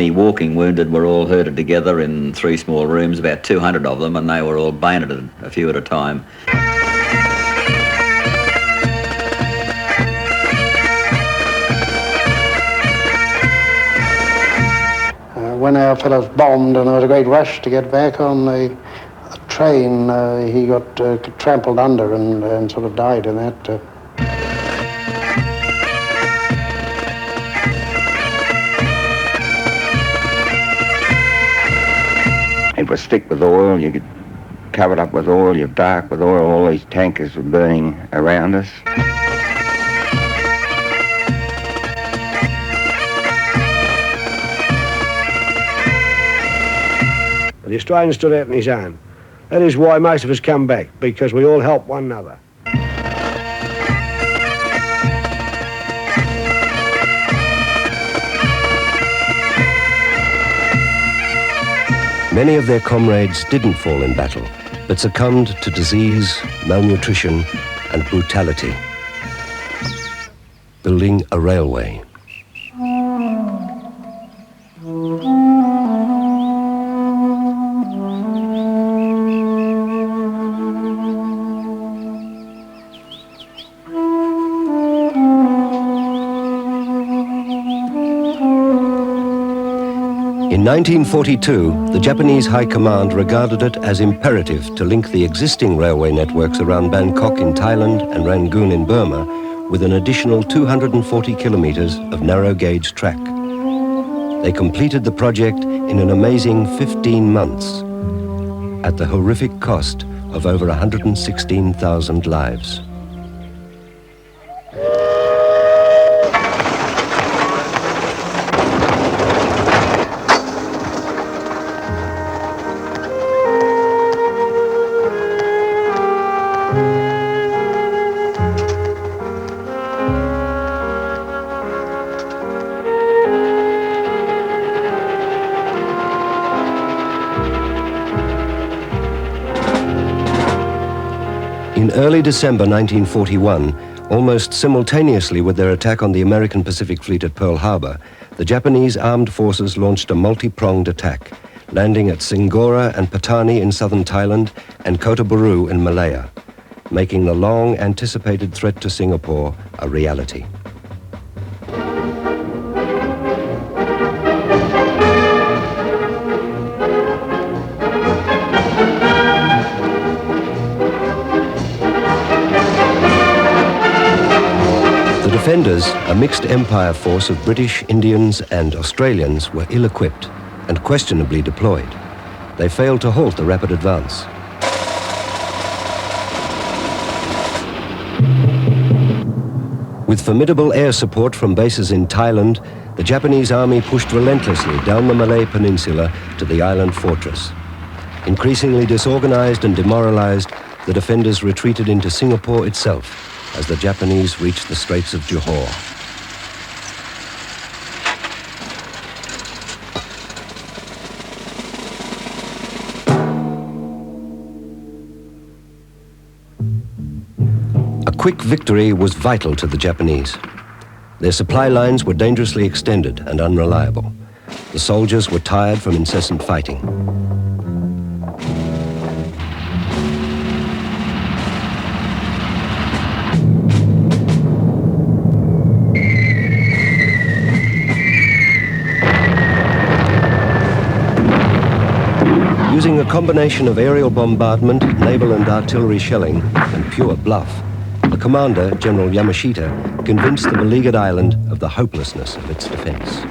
any walking wounded were all herded together in 3 small rooms, about 200 of them, and they were all bayoneted, a few at a time. When our fellows bombed and there was a great rush to get back on the train, he got trampled under and sort of died in that. It was thick with oil, you could cover it up with oil, you're dark with oil, all these tankers were burning around us. The Australian stood out on his own. That is why most of us come back, because we all help one another. Many of their comrades didn't fall in battle, but succumbed to disease, malnutrition, and brutality. Building a railway. In 1942, the Japanese High Command regarded it as imperative to link the existing railway networks around Bangkok in Thailand and Rangoon in Burma with an additional 240 kilometers of narrow-gauge track. They completed the project in an amazing 15 months at the horrific cost of over 116,000 lives. In early December 1941, almost simultaneously with their attack on the American Pacific Fleet at Pearl Harbor, the Japanese armed forces launched a multi-pronged attack, landing at Singora and Patani in southern Thailand and Kota Buru in Malaya, making the long-anticipated threat to Singapore a reality. The defenders, a mixed empire force of British, Indians and Australians, were ill-equipped and questionably deployed. They failed to halt the rapid advance. With formidable air support from bases in Thailand, the Japanese army pushed relentlessly down the Malay Peninsula to the island fortress. Increasingly disorganized and demoralized, the defenders retreated into Singapore itself as the Japanese reached the Straits of Johor. A quick victory was vital to the Japanese. Their supply lines were dangerously extended and unreliable. The soldiers were tired from incessant fighting. Using a combination of aerial bombardment, naval and artillery shelling, and pure bluff, the commander, General Yamashita, convinced the beleaguered island of the hopelessness of its defense.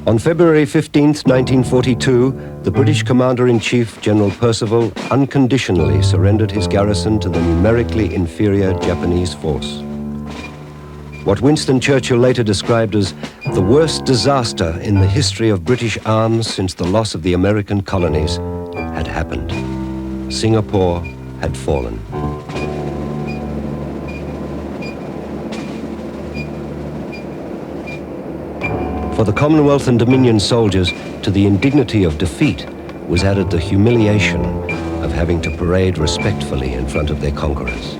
On February 15, 1942, the British Commander-in-Chief, General Percival, unconditionally surrendered his garrison to the numerically inferior Japanese force. What Winston Churchill later described as the worst disaster in the history of British arms since the loss of the American colonies had happened. Singapore had fallen. For the Commonwealth and Dominion soldiers, to the indignity of defeat was added the humiliation of having to parade respectfully in front of their conquerors.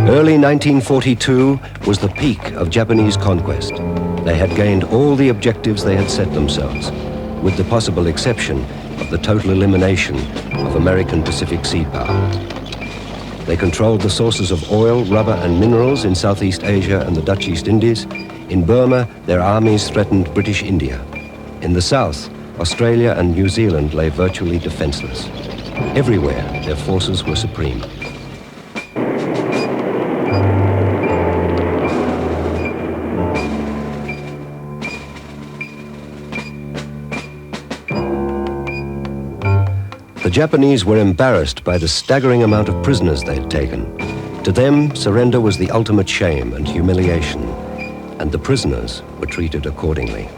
Early 1942 was the peak of Japanese conquest. They had gained all the objectives they had set themselves, with the possible exception of the total elimination of American Pacific Sea power. They controlled the sources of oil, rubber and minerals in Southeast Asia and the Dutch East Indies. In Burma, their armies threatened British India. In the south, Australia and New Zealand lay virtually defenseless. Everywhere, their forces were supreme. The Japanese were embarrassed by the staggering amount of prisoners they had taken. To them, surrender was the ultimate shame and humiliation, and the prisoners were treated accordingly.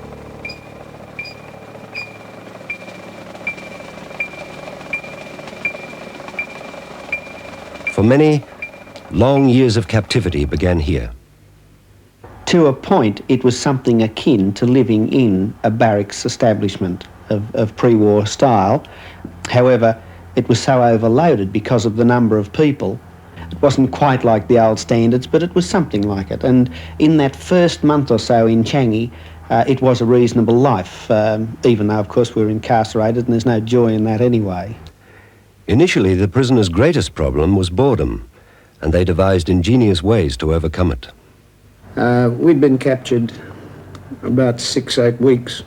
For many, long years of captivity began here. To a point, it was something akin to living in a barracks establishment of pre-war style. However, it was so overloaded because of the number of people. It wasn't quite like the old standards, but it was something like it. And in that first month or so in Changi, it was a reasonable life, even though, of course, we were incarcerated and there's no joy in that anyway. Initially, the prisoners' greatest problem was boredom, and they devised ingenious ways to overcome it. We'd been captured about 6-8 weeks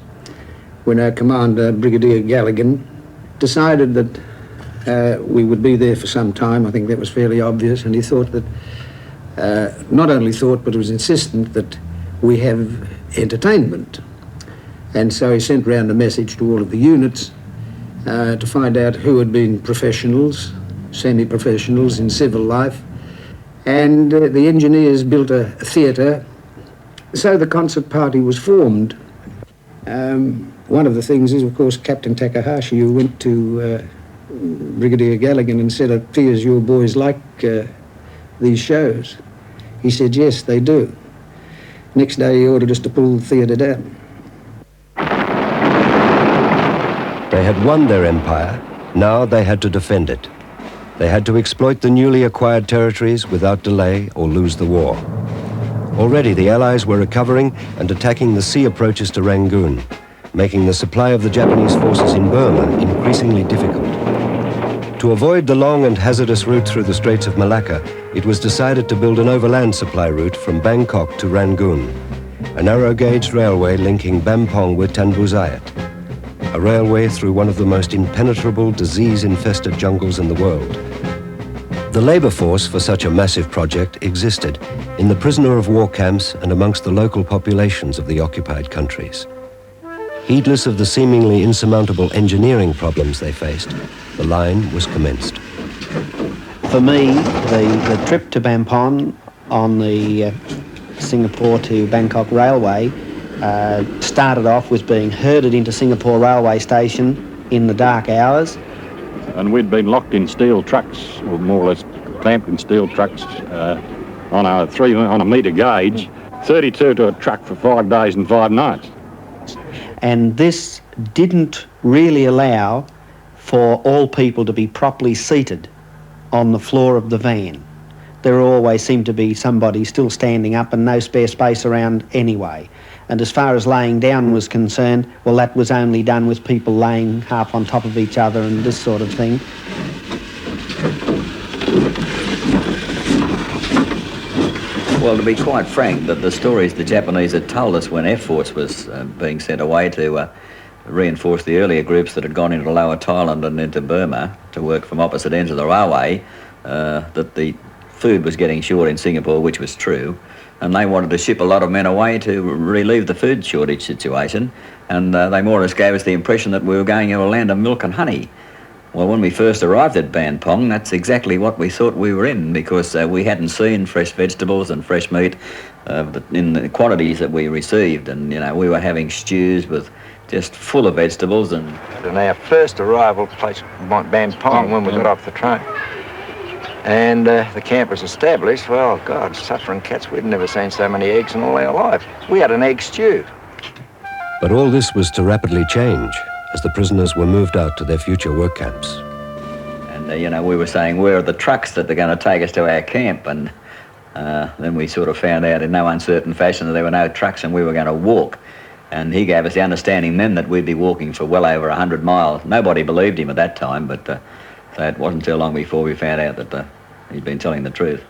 when our commander, Brigadier Galligan, decided that we would be there for some time. I think that was fairly obvious, and he thought that, not only thought, but was insistent that we have entertainment. And so he sent round a message to all of the units to find out who had been professionals, semi-professionals in civil life, and the engineers built a theatre, so the concert party was formed. One of the things is, of course, Captain Takahashi, who went to Brigadier Galligan and said, "It appears your boys like these shows." He said, "Yes, they do." Next day, he ordered us to pull the theatre down. They had won their empire. Now they had to defend it. They had to exploit the newly acquired territories without delay or lose the war. Already the Allies were recovering and attacking the sea approaches to Rangoon, making the supply of the Japanese forces in Burma increasingly difficult. To avoid the long and hazardous route through the Straits of Malacca, it was decided to build an overland supply route from Bangkok to Rangoon, a narrow-gauge railway linking Bampong with Tanbuzayat, a railway through one of the most impenetrable, disease-infested jungles in the world. The labour force for such a massive project existed in the prisoner of war camps and amongst the local populations of the occupied countries. Heedless of the seemingly insurmountable engineering problems they faced, the line was commenced. For me, the trip to Bampong on the Singapore to Bangkok railway started off with being herded into Singapore railway station in the dark hours. And we'd been locked in steel trucks, or more or less clamped in steel trucks on a metre gauge, 32 to a truck for 5 days and 5 nights. And this didn't really allow for all people to be properly seated on the floor of the van. There always seemed to be somebody still standing up and no spare space around anyway. And as far as laying down was concerned, well, that was only done with people laying half on top of each other and this sort of thing. Well, to be quite frank, the stories the Japanese had told us when Air Force was being sent away to reinforce the earlier groups that had gone into Lower Thailand and into Burma to work from opposite ends of the railway, that the food was getting short in Singapore, which was true, and they wanted to ship a lot of men away to relieve the food shortage situation, and they more or less gave us the impression that we were going to a land of milk and honey. Well, when we first arrived at Ban Pong, that's exactly what we thought we were in, because we hadn't seen fresh vegetables and fresh meat in the quantities that we received. And, you know, we were having stews with just full of vegetables. And our first arrival place, Ban Pong, when we got off the train. And the camp was established. Well, God, suffering cats, we'd never seen so many eggs in all our life. We had an egg stew. But all this was to rapidly change as the prisoners were moved out to their future work camps. And, you know, we were saying, where are the trucks that are going to take us to our camp? And then we sort of found out in no uncertain fashion that there were no trucks and we were going to walk. And he gave us the understanding then that we'd be walking for well over 100 miles. Nobody believed him at that time, but so it wasn't too long before we found out that he'd been telling the truth.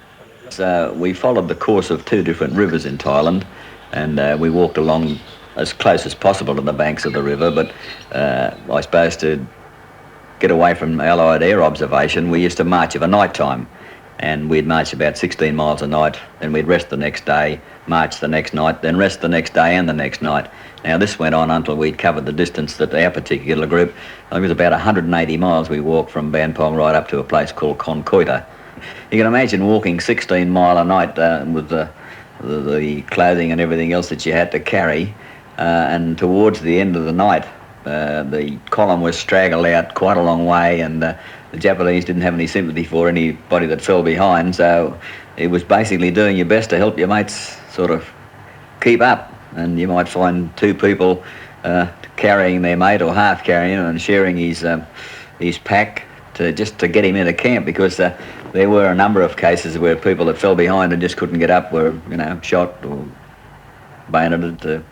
So we followed the course of 2 different rivers in Thailand, and we walked along as close as possible to the banks of the river, but I suppose to get away from Allied air observation, we used to march of a night time, and we'd march about 16 miles a night, then we'd rest the next day, march the next night, then rest the next day and the next night. Now this went on until we'd covered the distance that our particular group, I think it was about 180 miles we walked from Ban Pong right up to a place called Kon Koita. You can imagine walking 16 mile a night with the clothing and everything else that you had to carry. And towards the end of the night, the column was straggled out quite a long way, and the Japanese didn't have any sympathy for anybody that fell behind, so it was basically doing your best to help your mates sort of keep up. And you might find 2 people carrying their mate or half carrying him and sharing his pack just to get him into camp, because there were a number of cases where people that fell behind and just couldn't get up were, you know, shot or bayoneted.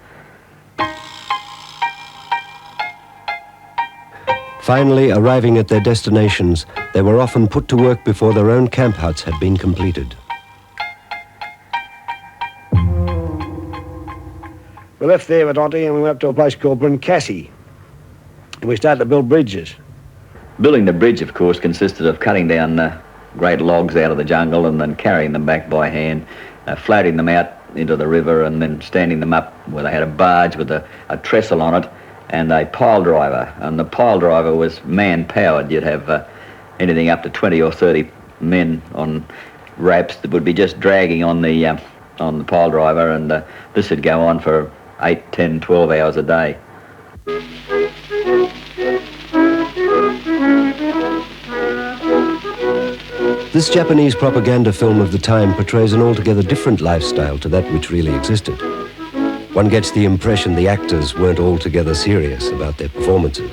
Finally, arriving at their destinations, they were often put to work before their own camp huts had been completed. We left there at Otti and we went up to a place called Brinkassi. And we started to build bridges. Building the bridge, of course, consisted of cutting down great logs out of the jungle and then carrying them back by hand, floating them out into the river and then standing them up where they had a barge with a trestle on it and a pile driver. And the pile driver was man-powered. You'd have anything up to 20 or 30 men on ropes that would be just dragging on the pile driver, and this would go on for 8, 10, 12 hours a day. This Japanese propaganda film of the time portrays an altogether different lifestyle to that which really existed. One gets the impression the actors weren't altogether serious about their performances.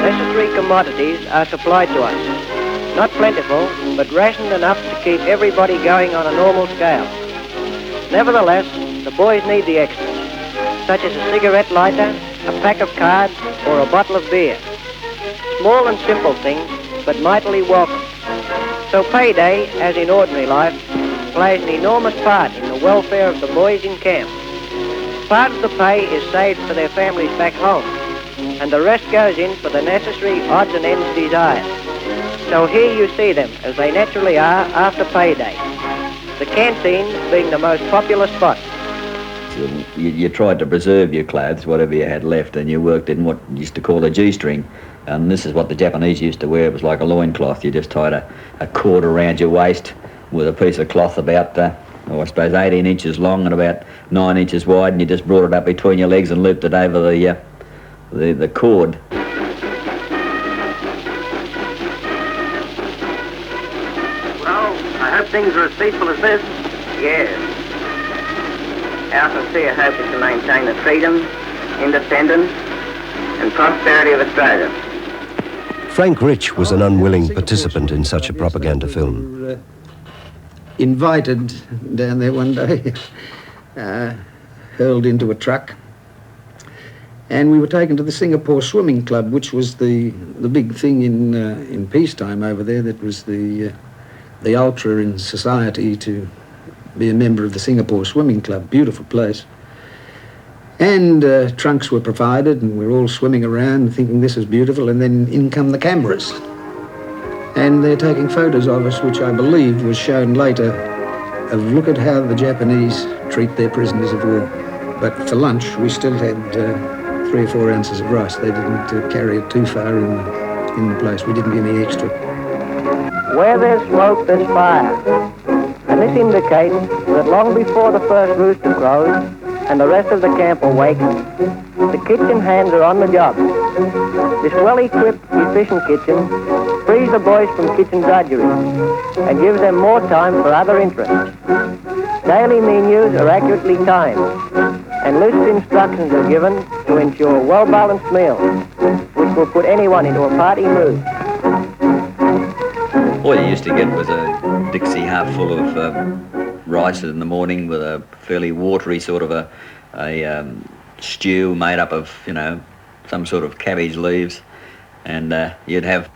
Necessary commodities are supplied to us. Not plentiful, but rationed enough to keep everybody going on a normal scale. Nevertheless, the boys need the extras, such as a cigarette lighter, a pack of cards, or a bottle of beer. Small and simple things, but mightily welcome. So payday, as in ordinary life, plays an enormous part in the welfare of the boys in camp. Part of the pay is saved for their families back home, and the rest goes in for the necessary odds and ends desired. So here you see them, as they naturally are after payday. The canteen being the most popular spot. You tried to preserve your clothes, whatever you had left, and you worked in what you used to call a G-string. And this is what the Japanese used to wear. It was like a loincloth. You just tied a cord around your waist with a piece of cloth about, I suppose, 18 inches long and about 9 inches wide, and you just brought it up between your legs and looped it over the cord. I hope things are as peaceful as this. Yes. Our sincere hope is to maintain the freedom, independence and prosperity of Australia. Frank Rich was an unwilling participant in such a propaganda film. We were invited down there one day, hurled into a truck, and we were taken to the Singapore Swimming Club, which was the big thing in peacetime over there. That was the ultra in society to be a member of the Singapore Swimming Club. Beautiful place. And trunks were provided, and we were all swimming around thinking this is beautiful, and then in come the cameras. And they're taking photos of us, which I believe was shown later, of look at how the Japanese treat their prisoners of war. But for lunch, we still had 3 or 4 ounces of rice. They didn't carry it too far in the place. We didn't get any extra. Where there's smoke, there's fire. And this indicates that long before the first rooster crows and the rest of the camp awakes, the kitchen hands are on the job. This well-equipped, efficient kitchen frees the boys from kitchen drudgery and gives them more time for other interests. Daily menus are accurately timed, and loose instructions are given to ensure well-balanced meals, which will put anyone into a party mood. All you used to get was a Dixie half full of rice in the morning with a fairly watery sort of a stew made up of, you know, some sort of cabbage leaves. And you'd have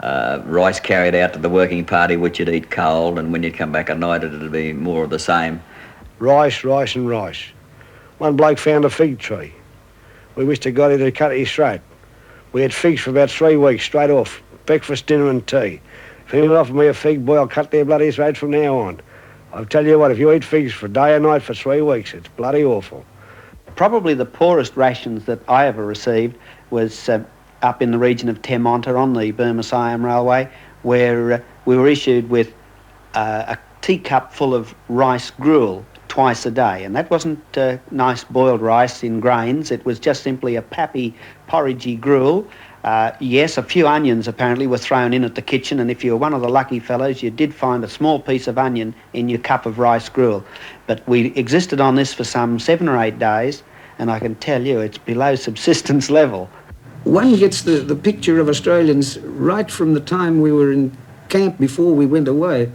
rice carried out to the working party, which you'd eat cold, and when you'd come back at night, it'd be more of the same. Rice, rice and rice. One bloke found a fig tree. We wished to God he'd cut his throat. We had figs for about 3 weeks, straight off. Breakfast, dinner and tea. If anyone offered me a fig, boy, I'll cut their bloody throat from now on. I'll tell you what, if you eat figs for day and night for 3 weeks, it's bloody awful. Probably the poorest rations that I ever received was up in the region of Temonta on the Burma-Thailand Railway, where we were issued with a teacup full of rice gruel twice a day. And that wasn't nice boiled rice in grains. It was just simply a pappy, porridgey gruel. Yes, a few onions apparently were thrown in at the kitchen, and if you were one of the lucky fellows, you did find a small piece of onion in your cup of rice gruel. But we existed on this for some 7 or 8 days, and I can tell you it's below subsistence level. One gets the picture of Australians right from the time we were in camp before we went away,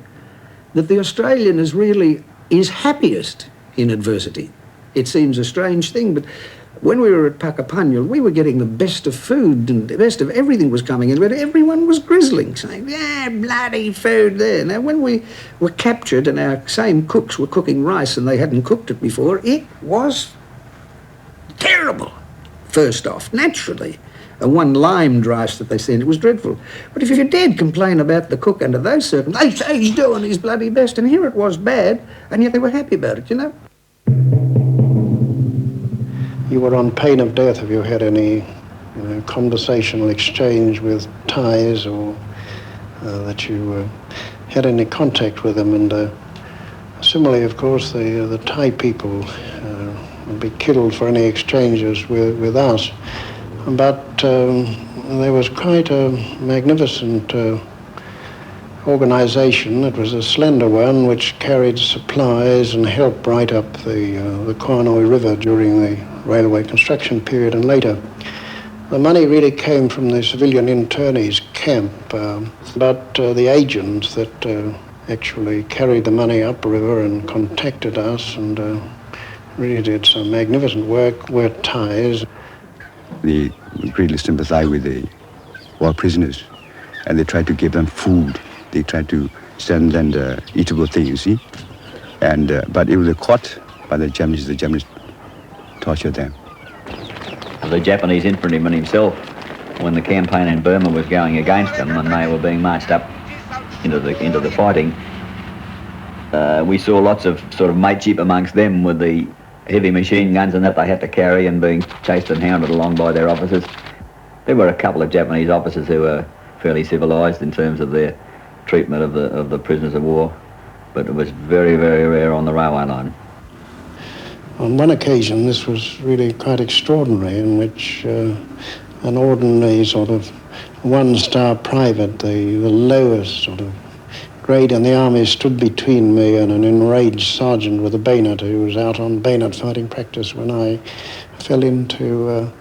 that the Australian is happiest in adversity. It seems a strange thing, but when we were at Puckapunyal, we were getting the best of food and the best of everything was coming in, but everyone was grizzling, saying, "Yeah, bloody food there." Now, when we were captured and our same cooks were cooking rice and they hadn't cooked it before, it was terrible, first off, naturally. And one limed rice that they sent, it was dreadful. But if you dared complain about the cook under those circumstances, they say he's doing his bloody best, and here it was bad, and yet they were happy about it, you know. You were on pain of death if you had any conversational exchange with Thais, or that you had any contact with them. And similarly, of course, the Thai people would be killed for any exchanges with us. But there was quite a magnificent organisation. It was a slender one which carried supplies and helped right up the Kwanoi River during the railway construction period and later. The money really came from the civilian internees camp, but the agents that actually carried the money upriver and contacted us and really did some magnificent work were Thais. They really sympathize with the war prisoners, and they try to give them food. They try to send them the eatable things, you see. And but it was caught by the Japanese tortured them. The Japanese infantryman himself, when the campaign in Burma was going against them and they were being marched up into the fighting, we saw lots of sort of mateship amongst them with the heavy machine guns and that they had to carry and being chased and hounded along by their officers. There were a couple of Japanese officers who were fairly civilised in terms of their treatment of the prisoners of war, but it was very, very rare on the railway line. On one occasion, this was really quite extraordinary, in which an ordinary sort of one-star private, the lowest sort of grade in the army, stood between me and an enraged sergeant with a bayonet who was out on bayonet fighting practice when I fell into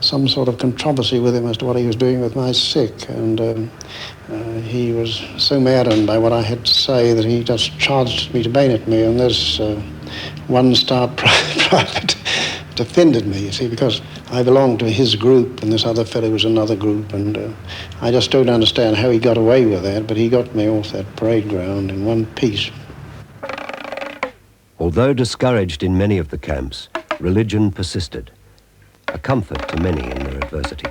some sort of controversy with him as to what he was doing with my sick. And he was so maddened by what I had to say that he just charged me to bayonet me, and this one-star private defended me, you see, because I belonged to his group and this other fellow was another group, and I just don't understand how he got away with that, but he got me off that parade ground in one piece. Although discouraged in many of the camps, religion persisted, a comfort to many in their adversity.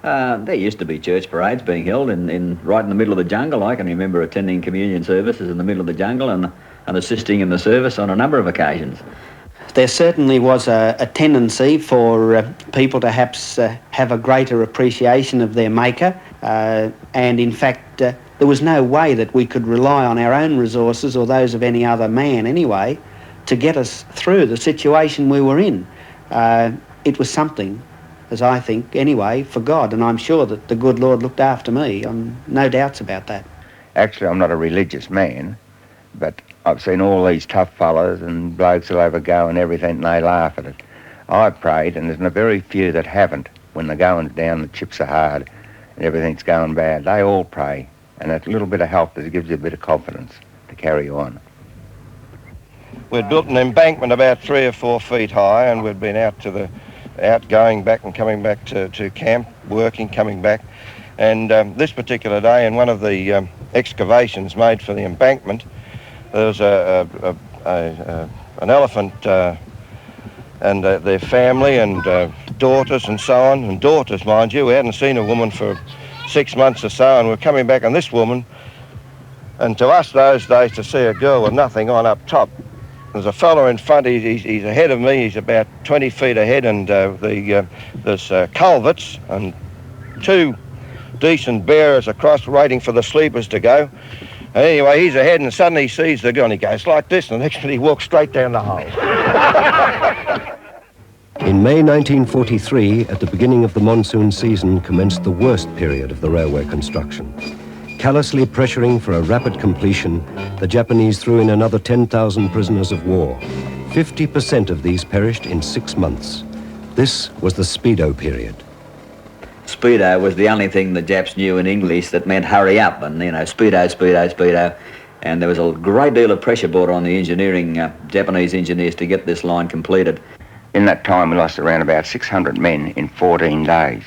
There used to be church parades being held right in the middle of the jungle. I can remember attending communion services in the middle of the jungle and assisting in the service on a number of occasions. There certainly was a tendency for people to perhaps have a greater appreciation of their maker, and in fact there was no way that we could rely on our own resources or those of any other man anyway to get us through the situation we were in. It was something, as I think anyway, for God, and I'm sure that the good Lord looked after me. No doubts about that. Actually, I'm not a religious man, but I've seen all these tough fellas and blokes will have a go and everything, and they laugh at it. I prayed, and there's a very few that haven't. When the going's down, the chips are hard, and everything's going bad, they all pray. And that little bit of help gives you a bit of confidence to carry on. We'd built an embankment about 3 or 4 feet high, and we'd been out going back and coming back to camp, working, coming back. And this particular day, in one of the excavations made for the embankment, there was an elephant and their family and daughters and so on. And daughters, mind you, we hadn't seen a woman for 6 months or so, and we're coming back on this woman. And to us those days, to see a girl with nothing on up top, there's a fella in front, he's ahead of me, he's about 20 feet ahead, and there's culverts and 2 decent bearers across waiting for the sleepers to go. Anyway, he's ahead and suddenly he sees the girl and he goes like this, and the next minute he walks straight down the hole. In May 1943, at the beginning of the monsoon season, commenced the worst period of the railway construction. Callously pressuring for a rapid completion, the Japanese threw in another 10,000 prisoners of war. 50% of these perished in 6 months. This was the Speedo period. Speedo was the only thing the Japs knew in English that meant hurry up, and, you know, Speedo, Speedo, Speedo. And there was a great deal of pressure brought on the Japanese engineers to get this line completed. In that time, we lost around about 600 men in 14 days.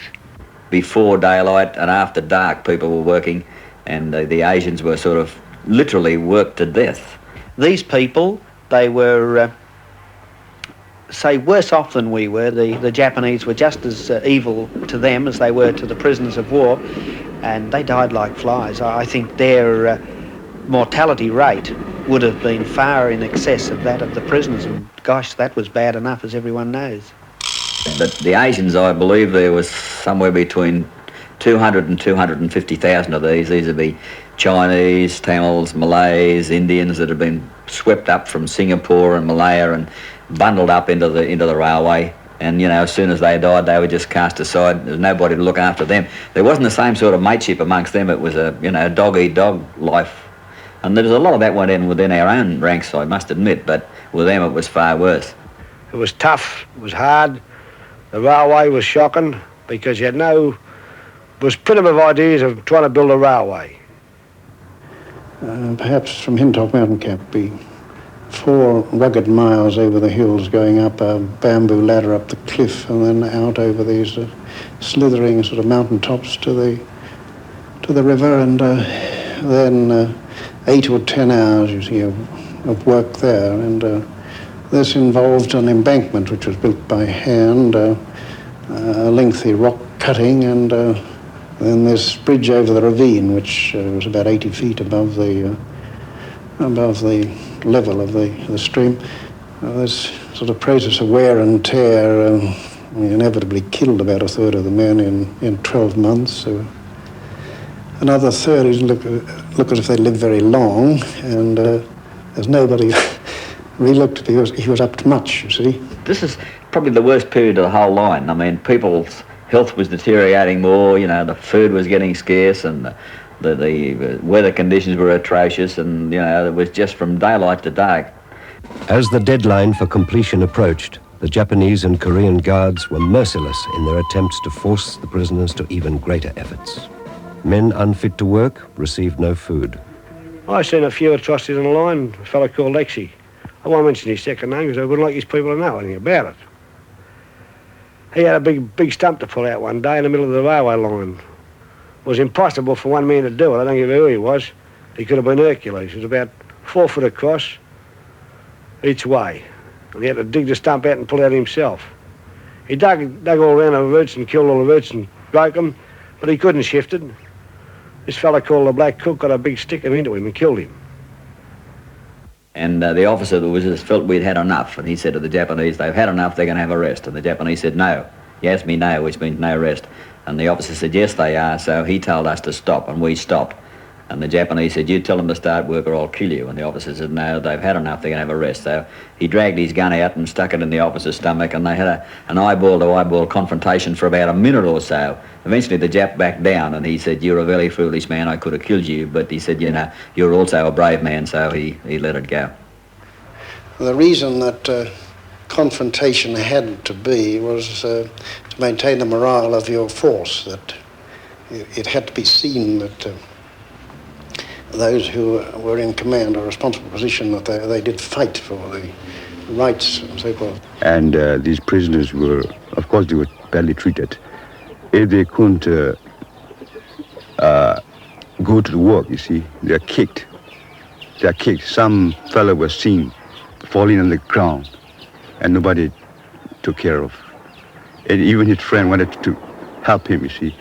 Before daylight and after dark, people were working, and the Asians were sort of literally worked to death. These people, they were, say, worse off than we were. The Japanese were just as evil to them as they were to the prisoners of war, and they died like flies. I think their mortality rate would have been far in excess of that of the prisoners, and gosh, that was bad enough, as everyone knows. But the Asians, I believe there was somewhere between 200 and 250,000 of these. These would be Chinese, Tamils, Malays, Indians that had been swept up from Singapore and Malaya and bundled up into the railway. And, you know, as soon as they died, they were just cast aside. There was nobody to look after them. There wasn't the same sort of mateship amongst them. It was a, you know, dog-eat-dog life. And there was a lot of that went in within our own ranks, I must admit, but with them it was far worse. It was tough, it was hard. The railway was shocking because you had no... There was primitive ideas of trying to build a railway. Perhaps from Hintop Mountain Cap be 4 rugged miles over the hills, going up a bamboo ladder up the cliff and then out over these slithering sort of mountain tops to the river, and then 8 or 10 hours, you see, of work there. And this involved an embankment which was built by hand, a lengthy rock cutting, and then this bridge over the ravine, which was about 80 feet above the level of the stream. This sort of process of wear and tear inevitably killed about 1/3 of the men in 12 months. So another 1/3 look as if they lived very long, and there's nobody really looked at he was up to much, you see. This is probably the worst period of the whole line. I mean, people's health was deteriorating more, you know, the food was getting scarce, and the weather conditions were atrocious, and, you know, it was just from daylight to dark. As the deadline for completion approached, the Japanese and Korean guards were merciless in their attempts to force the prisoners to even greater efforts. Men unfit to work received no food. I seen a few atrocities on the line, a fellow called Lexi. I won't mention his second name because I wouldn't like his people to know anything about it. He had a big stump to pull out one day in the middle of the railway line. It was impossible for one man to do it. I don't give a who he was. He could have been Hercules. It was about 4 foot across each way. And he had to dig the stump out and pull it out himself. He dug all around the roots and killed all the roots and broke them. But he couldn't shift it. This fella called the Black Cook got a big stick into him and killed him. And the officer that was just felt we'd had enough, and he said to the Japanese, they've had enough, they're going to have a rest. And the Japanese said, no. He asked me no, which means no rest. And the officer said, yes, they are. So he told us to stop, and we stopped. And the Japanese said, you tell them to start work or I'll kill you. And the officer said, no, they've had enough, they're going to have a rest. So he dragged his gun out and stuck it in the officer's stomach, and they had an eyeball-to-eyeball confrontation for about a minute or so. Eventually the Jap backed down, and he said, you're a very foolish man, I could have killed you. But he said, you know, you're also a brave man, so he let it go. The reason that confrontation had to be was to maintain the morale of your force, that it had to be seen that those who were in command or responsible position, that they did fight for the rights and so forth. And these prisoners were, of course, they were badly treated. If they couldn't go to work, you see, they're kicked. They're kicked. Some fellow was seen falling on the ground, and nobody took care of. And even his friend wanted to help him, you see.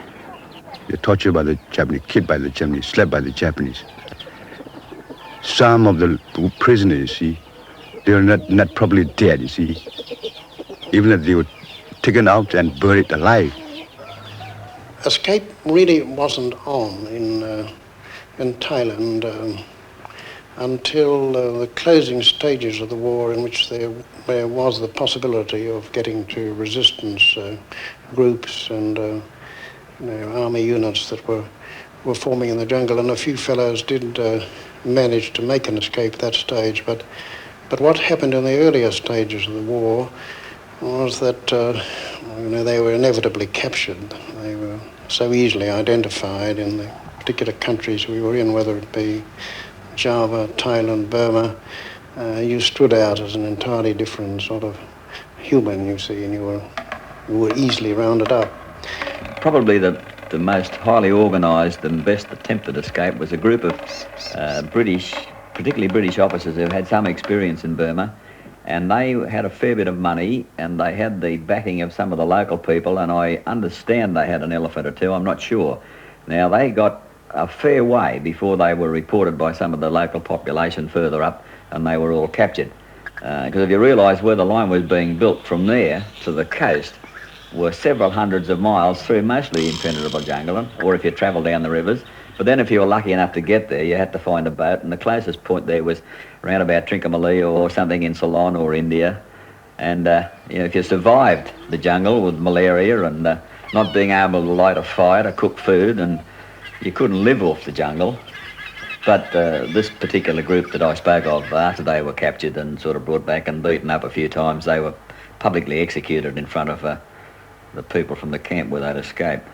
They're tortured by the Japanese, kicked by the Japanese, slapped by the Japanese. Some of the prisoners, you see, they were not probably dead, you see. Even if they were taken out and buried alive. Escape really wasn't on in Thailand until the closing stages of the war, in which there was the possibility of getting to resistance groups and army units that were forming in the jungle, and a few fellows did manage to make an escape at that stage. But what happened in the earlier stages of the war was that they were inevitably captured. They were so easily identified in the particular countries we were in, whether it be Java, Thailand, Burma. You stood out as an entirely different sort of human, you see, and you were easily rounded up. Probably the most highly organised and best attempted escape was a group of British, particularly British officers who had some experience in Burma, and they had a fair bit of money, and they had the backing of some of the local people, and I understand they had an elephant or two, I'm not sure. Now, they got a fair way before they were reported by some of the local population further up, and they were all captured. Because if you realise where the line was being built from there to the coast were several hundreds of miles through mostly impenetrable jungle, or if you travelled down the rivers. But then if you were lucky enough to get there, you had to find a boat, and the closest point there was around about Trincomalee or something in Ceylon or India. And if you survived the jungle with malaria and not being able to light a fire to cook food, and you couldn't live off the jungle. But this particular group that I spoke of, after they were captured and sort of brought back and beaten up a few times, they were publicly executed in front of the people from the camp where they'd escaped.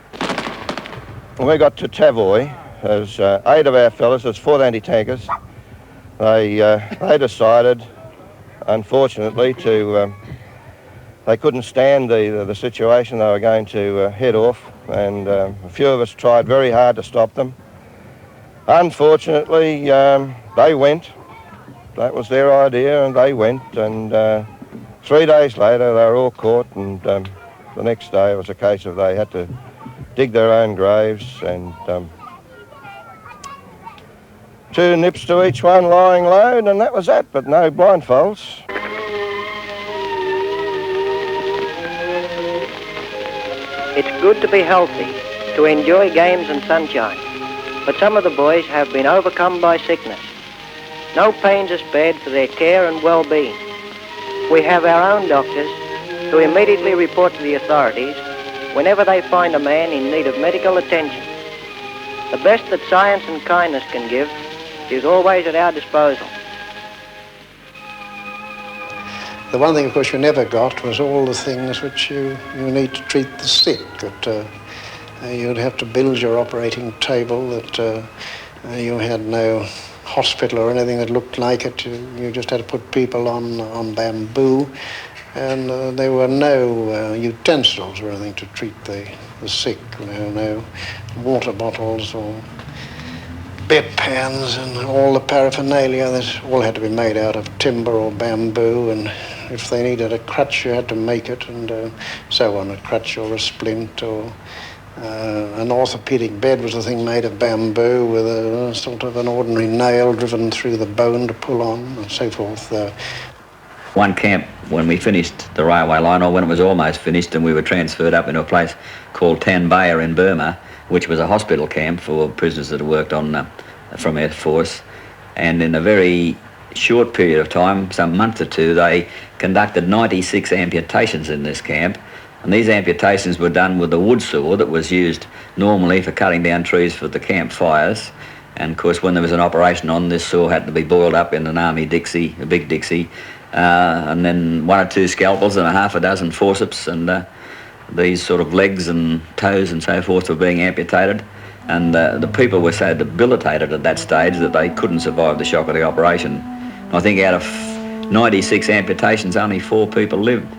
When we got to Tavoy, there's 8 of our fellas, there's 4 anti-tankers. They decided, unfortunately, they couldn't stand the situation. They were going to head off, and a few of us tried very hard to stop them. Unfortunately, they went. That was their idea, and they went, and 3 days later they were all caught, and the next day it was a case of they had to dig their own graves, and 2 nips to each one lying low, and that was that, but no blindfolds. It's good to be healthy, to enjoy games and sunshine, but some of the boys have been overcome by sickness. No pains are spared for their care and well-being. We have our own doctors who immediately report to the authorities whenever they find a man in need of medical attention. The best that science and kindness can give is always at our disposal. The one thing, of course, you never got was all the things which you need to treat the sick. That you'd have to build your operating table, that you had no hospital or anything that looked like it. You just had to put people on bamboo, and there were no utensils or anything to treat the sick. No water bottles or bedpans, and all the paraphernalia that all had to be made out of timber or bamboo, and if they needed a crutch you had to make it, and so on, a crutch or a splint or An orthopedic bed was a thing made of bamboo with a sort of an ordinary nail driven through the bone to pull on, and so forth. One camp, when we finished the railway line, or when it was almost finished, and we were transferred up into a place called Tanbaya in Burma, which was a hospital camp for prisoners that had worked on from Air Force. And in a very short period of time, some month or two, they conducted 96 amputations in this camp. And these amputations were done with a wood saw that was used normally for cutting down trees for the camp fires. And of course, when there was an operation on, this saw had to be boiled up in an army Dixie, a big Dixie, and then 1 or 2 scalpels and a half a dozen forceps, and these sort of legs and toes and so forth were being amputated. And the people were so debilitated at that stage that they couldn't survive the shock of the operation. I think out of 96 amputations, only 4 people lived.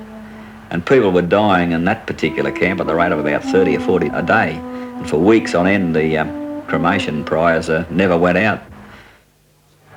And people were dying in that particular camp at the rate of about 30 or 40 a day. And for weeks on end, the cremation priors never went out.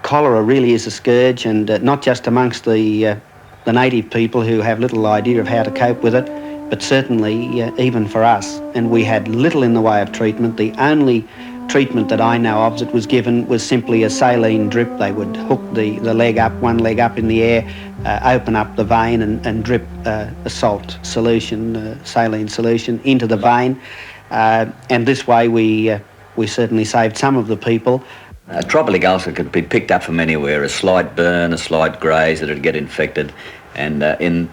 Cholera really is a scourge, and not just amongst the native people who have little idea of how to cope with it, but certainly even for us. And we had little in the way of treatment. The only treatment that I know of that was given was simply a saline drip. They would hook the leg up, one leg up in the air, open up the vein and drip a salt solution, saline solution, into the vein. And this way we certainly saved some of the people. A tropical ulcer could be picked up from anywhere, a slight burn, a slight graze that would get infected, and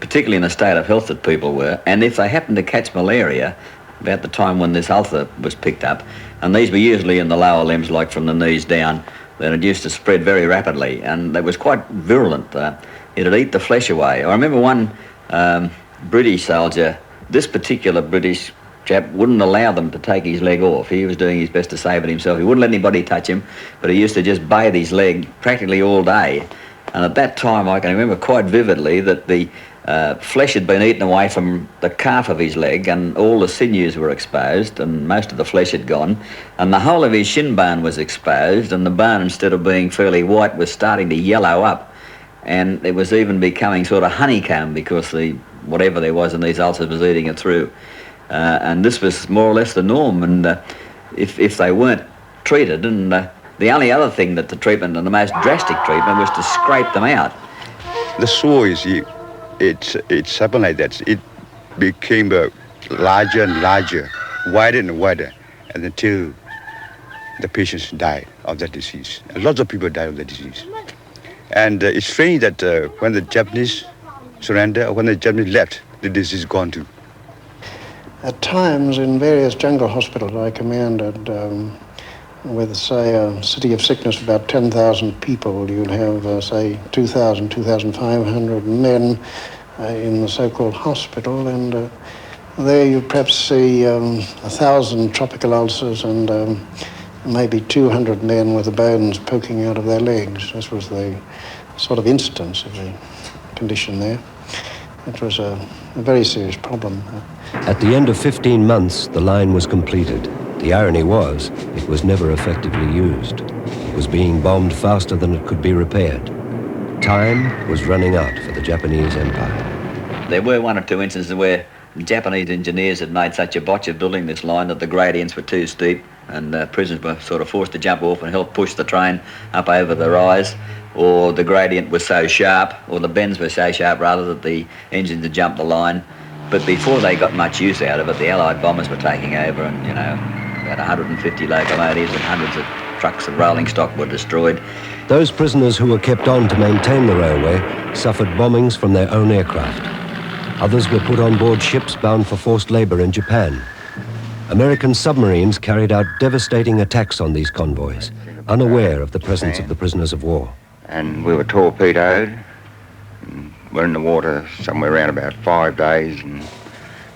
particularly in the state of health that people were. And if they happened to catch malaria, about the time when this ulcer was picked up, and these were usually in the lower limbs, like from the knees down, then it used to spread very rapidly, and it was quite virulent. It'd eat the flesh away. I remember one British soldier, this particular British chap wouldn't allow them to take his leg off. He was doing his best to save it himself. He wouldn't let anybody touch him, but he used to just bathe his leg practically all day. And at that time, I can remember quite vividly that the flesh had been eaten away from the calf of his leg, and all the sinews were exposed, and most of the flesh had gone, and the whole of his shin bone was exposed, and the bone, instead of being fairly white, was starting to yellow up, and it was even becoming sort of honeycomb because whatever there was in these ulcers was eating it through. And this was more or less the norm, and if they weren't treated, and the only other thing that the treatment, and the most drastic treatment, was to scrape them out. The sore it's happened like that. It became larger and larger, wider and wider, and until the patients died of that disease. And lots of people died of the disease. And it's strange that when the Japanese surrendered, or when the Japanese left, the disease is gone too. At times, in various jungle hospitals I commanded, with, say, a city of sickness of about 10,000 people, you'd have, say, 2,000, 2,500 men in the so-called hospital, and there you perhaps see 1,000 tropical ulcers and maybe 200 men with the bones poking out of their legs. This was the sort of incidence of the condition there. It was a very serious problem. At the end of 15 months, the line was completed. The irony was, it was never effectively used. It was being bombed faster than it could be repaired. Time was running out for the Japanese Empire. There were 1 or 2 instances where Japanese engineers had made such a botch of building this line that the gradients were too steep, and prisoners were sort of forced to jump off and help push the train up over the rise, or the gradient was so sharp, or the bends were so sharp rather, that the engines had jumped the line. But before they got much use out of it, the Allied bombers were taking over, and about 150 locomotives and hundreds of trucks of rolling stock were destroyed. Those prisoners who were kept on to maintain the railway suffered bombings from their own aircraft. Others were put on board ships bound for forced labor in Japan. American submarines carried out devastating attacks on these convoys, unaware of the presence of the prisoners of war. And we were torpedoed. And we're in the water somewhere around about 5 days and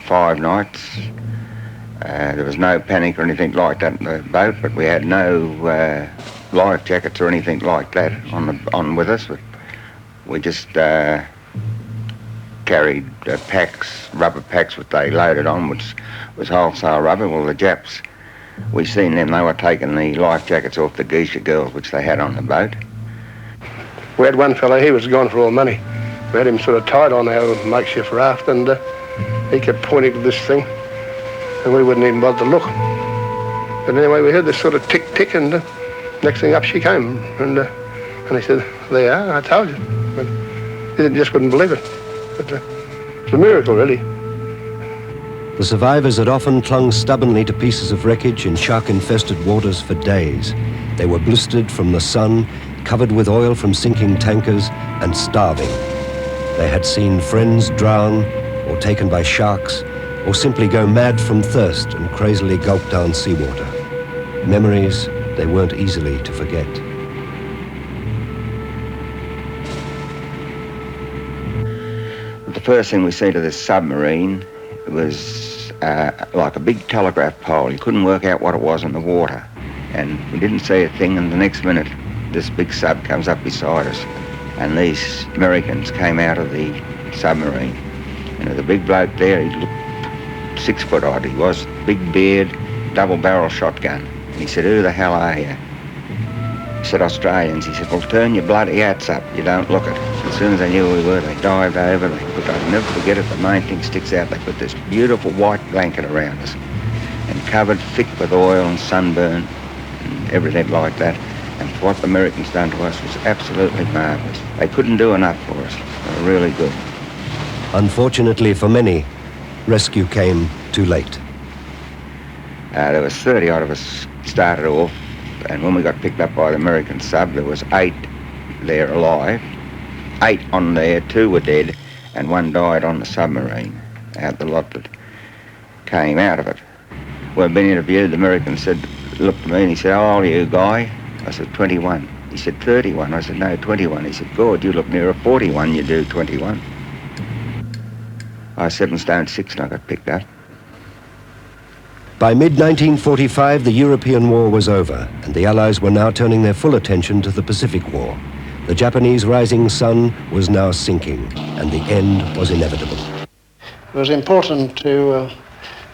5 nights. There was no panic or anything like that in the boat, but we had no life jackets or anything like that on with us. We just carried packs, rubber packs, which they loaded on, which was wholesale rubber. Well, the Japs, we seen them, they were taking the life jackets off the geisha girls, which they had on the boat. We had one fellow, he was gone for all money. We had him sort of tied on our makeshift raft, and he kept pointing to this thing. and we wouldn't even bother to look. But anyway, we heard this sort of tick, and next thing up she came, and he said, "There you are, I told you." But he just couldn't believe it. But, it's a miracle, really. The survivors had often clung stubbornly to pieces of wreckage in shark-infested waters for days. They were blistered from the sun, covered with oil from sinking tankers, and starving. They had seen friends drown, or taken by sharks, or simply go mad from thirst and crazily gulp down seawater. Memories they weren't easily to forget. The first thing we see to this submarine was like a big telegraph pole. You couldn't work out what it was in the water. And we didn't see a thing, and the next minute this big sub comes up beside us. And these Americans came out of the submarine. And there was a big bloke there, he looked 6 foot odd. He was, big beard, double-barrel shotgun. And he said, "Who the hell are you?" He said, "Australians." He said, "Well, turn your bloody hats up. You don't look it." As soon as they knew who we were, they dived over. I'll never forget it. The main thing sticks out. They put this beautiful white blanket around us and covered thick with oil and sunburn and everything like that. And what the Americans done to us was absolutely marvellous. They couldn't do enough for us. They were really good. Unfortunately for many, rescue came too late. There was 30 odd of us started off, and when we got picked up by the American sub, there was 8 there alive. 8 on there, 2 were dead, and 1 died on the submarine, out the lot that came out of it. When being interviewed, the American said, looked at me and he said, "How old are you, guy?" I said, 21. He said, 31. I said, "No, 21. He said, "God, you look nearer 41, you do, 21. I was 7 stone 6 and I got picked up. By mid-1945, the European War was over, and the Allies were now turning their full attention to the Pacific War. The Japanese rising sun was now sinking, and the end was inevitable. It was important to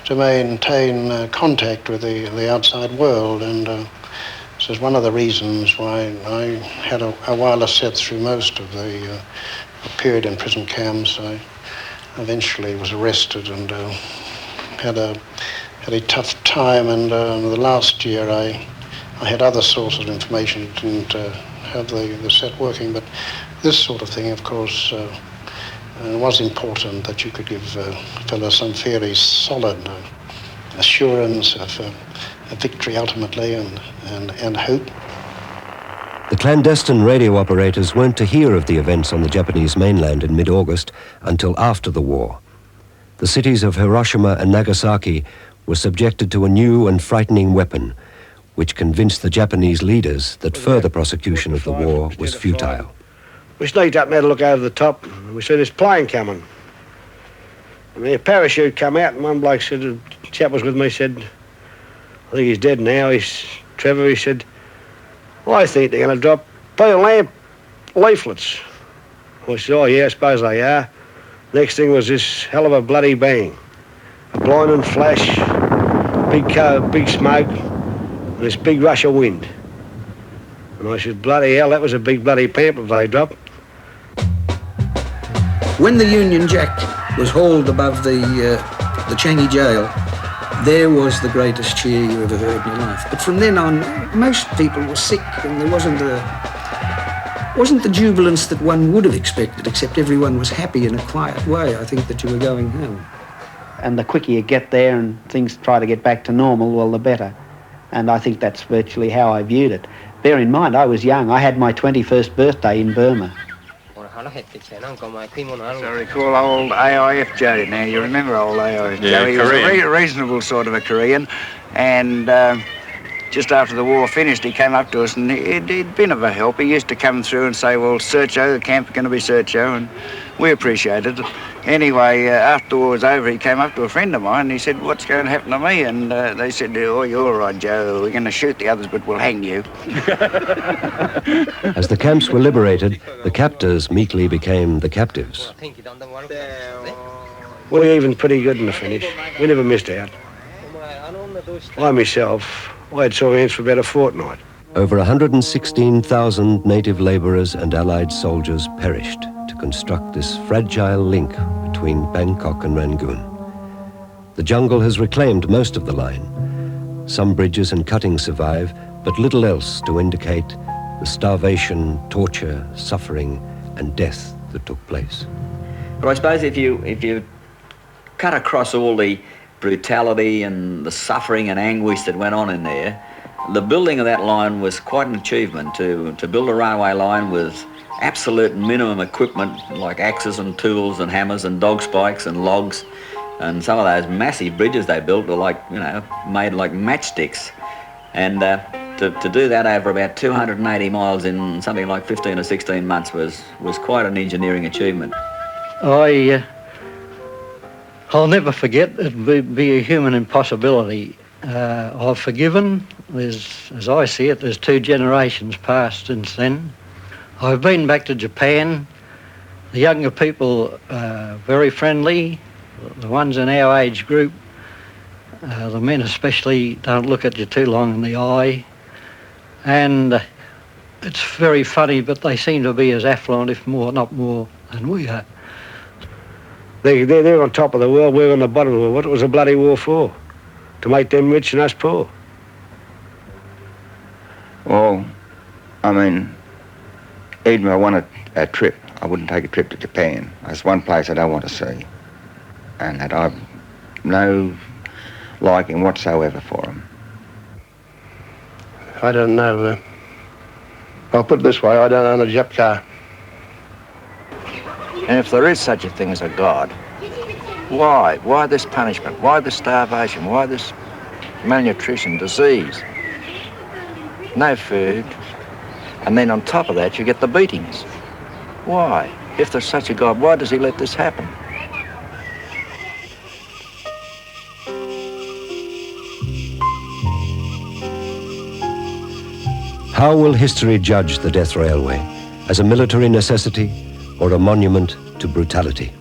maintain contact with the outside world, and this is one of the reasons why I had a wireless set through most of the period in prison camps. I eventually was arrested and had a tough time, and the last year I had other sources of information, didn't have the set working, but this sort of thing, of course, was important, that you could give fellows some fairly solid assurance of a victory ultimately, and hope. The clandestine radio operators weren't to hear of the events on the Japanese mainland in mid-August until after the war. The cities of Hiroshima and Nagasaki were subjected to a new and frightening weapon, which convinced the Japanese leaders that further prosecution of the war was futile. We sneaked up there to look over the top, and we saw this plane coming. And the parachute come out, and one bloke said, the chap was with me, said, "I think he's dead now, he's Trevor," he said, "Well, I think they're going to drop pale lamp leaflets." I said, "Oh, yeah, I suppose they are." Next thing was this hell of a bloody bang. A blinding flash, big smoke, and this big rush of wind. And I said, "Bloody hell, that was a big bloody pamphlet they dropped." When the Union Jack was hauled above the Changi jail, there was the greatest cheer you ever heard in your life. But from then on, most people were sick, and there wasn't the jubilance that one would have expected, except everyone was happy in a quiet way, I think, that you were going home. And the quicker you get there and things try to get back to normal, well, the better. And I think that's virtually how I viewed it. Bear in mind, I was young. I had my 21st birthday in Burma. So I recall old AIF Joe. Now, you remember old AIF Joe? Yeah, he was a reasonable sort of a Korean, and just after the war finished, he came up to us, and he'd been of a help. He used to come through and say, "Well, Sergio, the camp's going to be Sergio," and we appreciated it. Anyway, after the war was over, he came up to a friend of mine and he said, "What's going to happen to me?" And they said, "Oh, you're all right, Joe. We're going to shoot the others, but we'll hang you." As the camps were liberated, the captors meekly became the captives. We were even pretty good in the finish. We never missed out. I myself, I had sore hands for about a fortnight. Over 116,000 native labourers and Allied soldiers perished to construct this fragile link between Bangkok and Rangoon. The jungle has reclaimed most of the line. Some bridges and cuttings survive, but little else to indicate the starvation, torture, suffering, and death that took place. But I suppose if you cut across all the brutality and the suffering and anguish that went on in there, the building of that line was quite an achievement. To build a railway line with absolute minimum equipment like axes and tools and hammers and dog spikes and logs, and some of those massive bridges they built were like, you know, made like matchsticks. And to do that over about 280 miles in something like 15 or 16 months was quite an engineering achievement. I'll never forget. It'd be a human impossibility. I've forgiven. As I see it, there's 2 generations passed since then. I've been back to Japan. The younger people are very friendly. The ones in our age group, the men especially, don't look at you too long in the eye. And it's very funny, but they seem to be as affluent, if not more, than we are. They're on top of the world, we're on the bottom of the world. What was the bloody war for? To make them rich and us poor? Well, I mean, even if I wanted a trip, I wouldn't take a trip to Japan. There's one place I don't want to see, and that I've no liking whatsoever for them. I don't know. I'll put it this way, I don't own a Jap car. And if there is such a thing as a God, why? Why this punishment? Why this starvation? Why this malnutrition, disease? No food. And then on top of that, you get the beatings. Why? If there's such a God, why does he let this happen? How will history judge the death railway? As a military necessity or a monument to brutality?